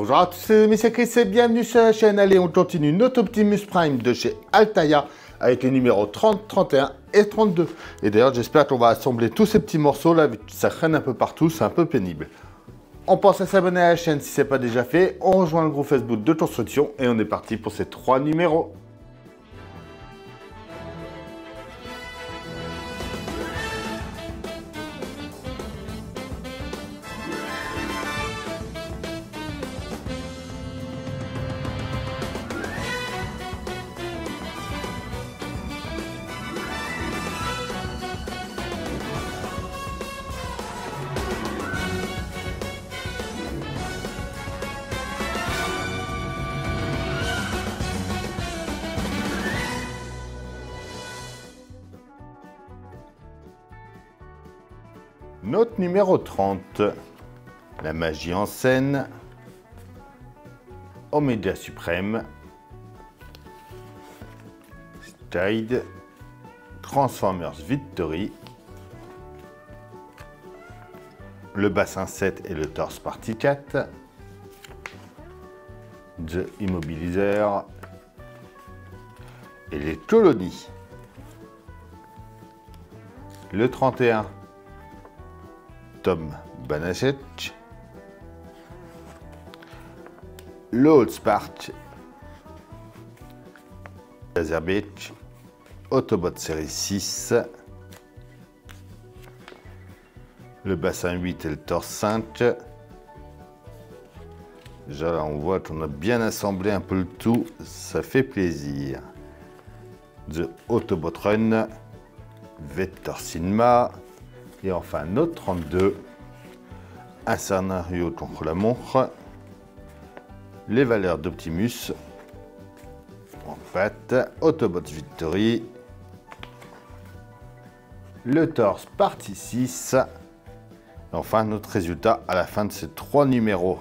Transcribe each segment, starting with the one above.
Bonjour à tous, c'est Monsieur Chris et bienvenue sur la chaîne. Allez, on continue notre Optimus Prime de chez Altaïa avec les numéros 30, 31 et 32. Et d'ailleurs, j'espère qu'on va assembler tous ces petits morceaux là, vu que ça traîne un peu partout, c'est un peu pénible. On pense à s'abonner à la chaîne si ce n'est pas déjà fait. On rejoint le groupe Facebook de construction et on est parti pour ces 3 numéros. Note numéro 30, la magie en scène, Oméga Suprême, Stide, Transformers Victory, le bassin 7 et le torse partie 4, The Immobilizer et les colonies. Le 31, Tom Banachek, le Old Spark, Laser Beach, Autobot série 6, le bassin 8 et le torse 5. Déjà là on voit qu'on a bien assemblé un peu le tout, ça fait plaisir. The Autobot Run, Vector Cinema. Et enfin, note 32, un scénario contre la montre, les valeurs d'Optimus, en pâte, Autobots Victory, le torse partie 6, et enfin notre résultat à la fin de ces 3 numéros.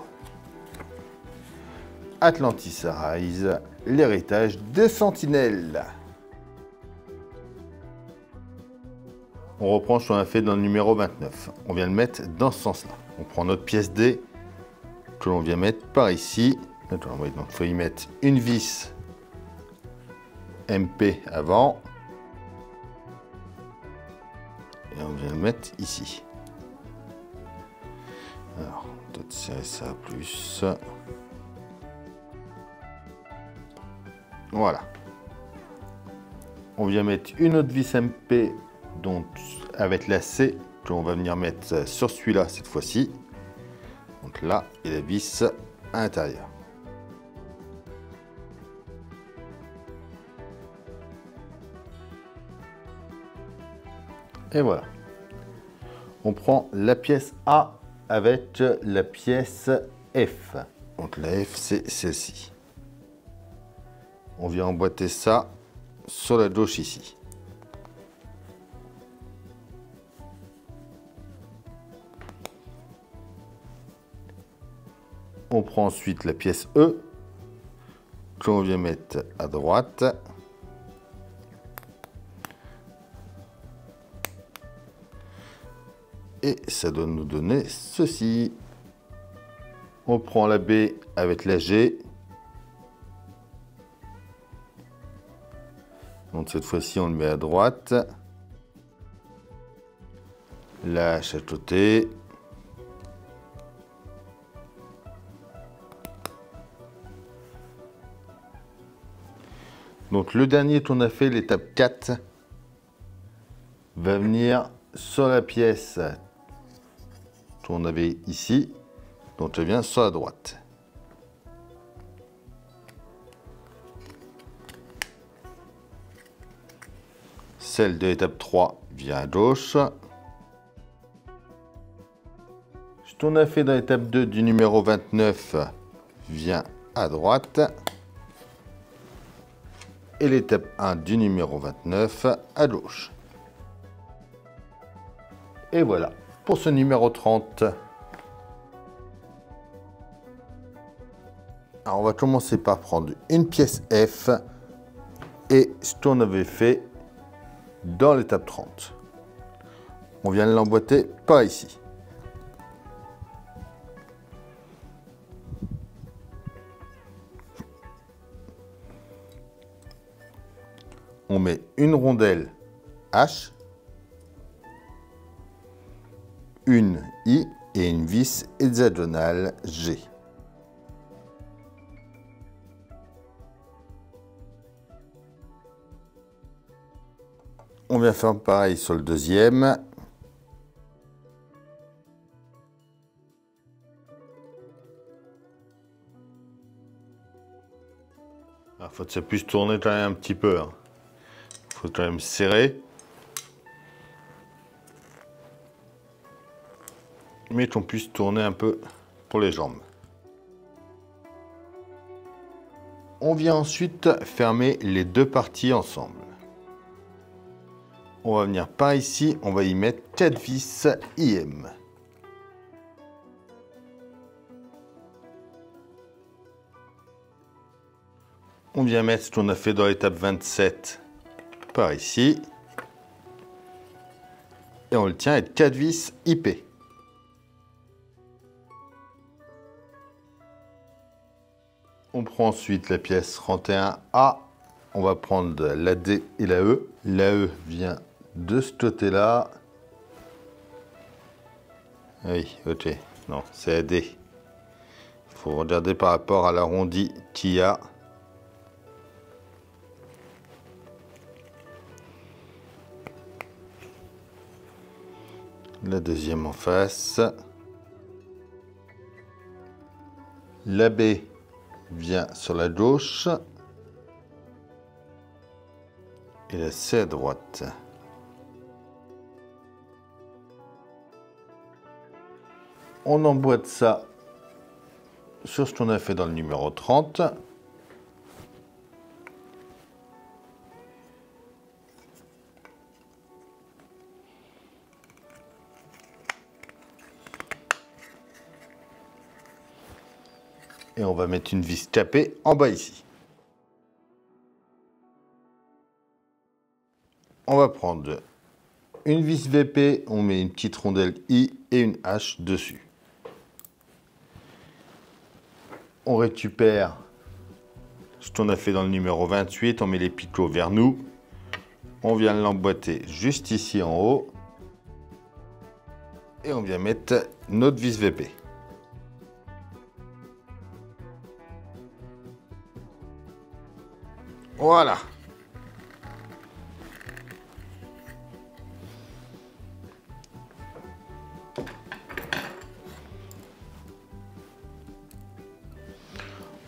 Atlantis Arise, l'héritage des sentinelles. On reprend ce qu'on a fait dans le numéro 29. On vient le mettre dans ce sens-là. On prend notre pièce D que l'on vient mettre par ici. Donc il faut y mettre une vis MP avant. Et on vient le mettre ici. Alors, peut-être serrer ça plus. Voilà. On vient mettre une autre vis MP. Donc avec la C que l'on va venir mettre sur celui-là cette fois-ci. Donc là, et la vis à l'intérieur. Et voilà. On prend la pièce A avec la pièce F. Donc la F, c'est celle-ci. On vient emboîter ça sur la gauche ici. On prend ensuite la pièce E que l'on vient mettre à droite. Et ça doit nous donner ceci. On prend la B avec la G. Donc cette fois-ci on le met à droite. La H à côté. Donc le dernier qu'on a fait, l'étape 4, va venir sur la pièce qu'on avait ici. Donc elle vient sur la droite. Celle de l'étape 3 vient à gauche. Ce qu'on a fait dans l'étape 2 du numéro 29 vient à droite. Et l'étape 1 du numéro 29 à gauche. Et voilà pour ce numéro 30. Alors on va commencer par prendre une pièce F et ce qu'on avait fait dans l'étape 30. On vient l'emboîter par ici. on met une rondelle H, une I et une vis hexagonale G. On vient faire pareil sur le deuxième. Il faut que ça puisse tourner quand même un petit peu. Il faut quand même serrer. Mais qu'on puisse tourner un peu pour les jambes. On vient ensuite fermer les deux parties ensemble. On va venir par ici, on va y mettre 4 vis IM. On vient mettre ce qu'on a fait dans l'étape 27 par ici. Et on le tient avec 4 vis IP. On prend ensuite la pièce 31A. On va prendre la D et la E. La E vient de ce côté-là. Oui, ok. Non, c'est la D. Il faut regarder par rapport à l'arrondi qu'il y a. La deuxième en face. La B vient sur la gauche. Et la C à droite. On emboîte ça sur ce qu'on a fait dans le numéro 30. Et on va mettre une vis capée en bas ici. On va prendre une vis VP, on met une petite rondelle I et une H dessus. On récupère ce qu'on a fait dans le numéro 28, on met les picots vers nous. On vient l'emboîter juste ici en haut. Et on vient mettre notre vis VP. Voilà.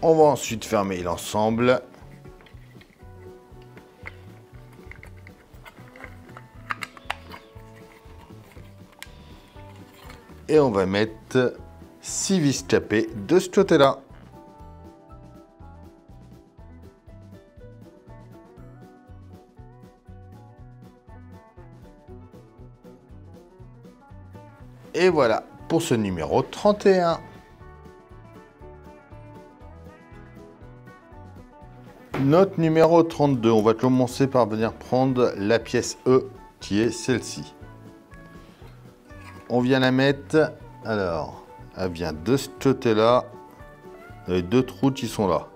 On va ensuite fermer l'ensemble. Et on va mettre 6 vis capées de ce côté-là. Et voilà pour ce numéro 31. Notre numéro 32, on va commencer par venir prendre la pièce E qui est celle-ci. On vient la mettre, alors, elle vient de ce côté-là, les deux trous qui sont là.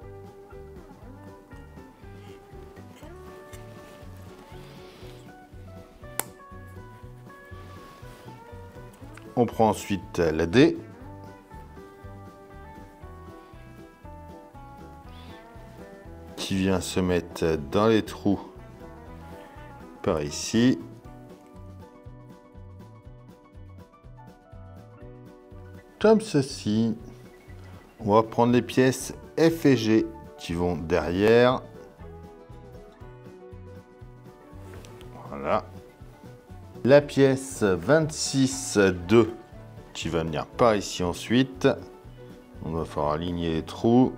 On prend ensuite la D. Qui vient se mettre dans les trous par ici. Comme ceci. On va prendre les pièces F et G qui vont derrière. Voilà. La pièce 26-2 qui va venir par ici ensuite. On va falloir aligner les trous.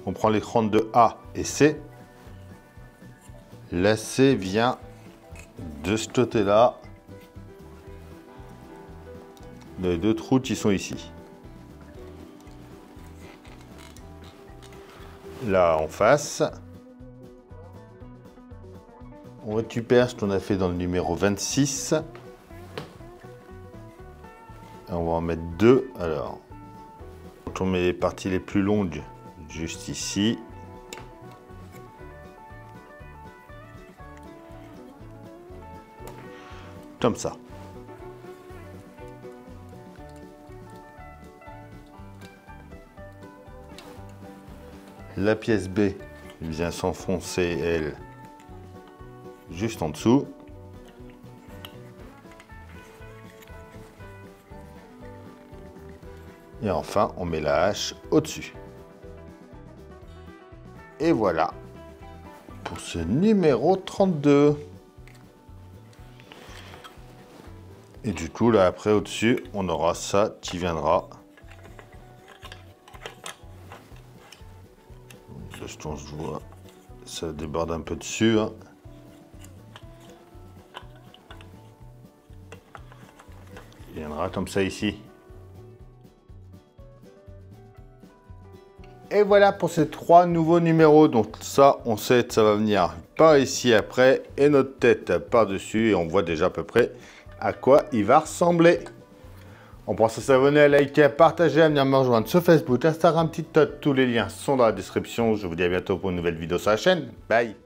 On prend l'écran de A et C. La C vient de ce côté-là. Les deux trous qui sont ici. Là en face. On récupère ce qu'on a fait dans le numéro 26. Et on va en mettre 2. Alors, quand on met les parties les plus longues, juste ici. Comme ça. La pièce B vient s'enfoncer, elle, juste en dessous. Et enfin, on met la hache au-dessus. Et voilà pour ce numéro 32. Et du coup, là, après, au-dessus, on aura ça qui viendra. Je vois, ça déborde un peu dessus. Hein. Il viendra comme ça ici. Et voilà pour ces 3 nouveaux numéros. Donc ça, on sait que ça va venir par ici après. Et notre tête par-dessus. Et on voit déjà à peu près à quoi il va ressembler. On pense à s'abonner, à liker, à partager, à venir me rejoindre sur Facebook, Instagram, TikTok. Tous les liens sont dans la description. Je vous dis à bientôt pour une nouvelle vidéo sur la chaîne. Bye!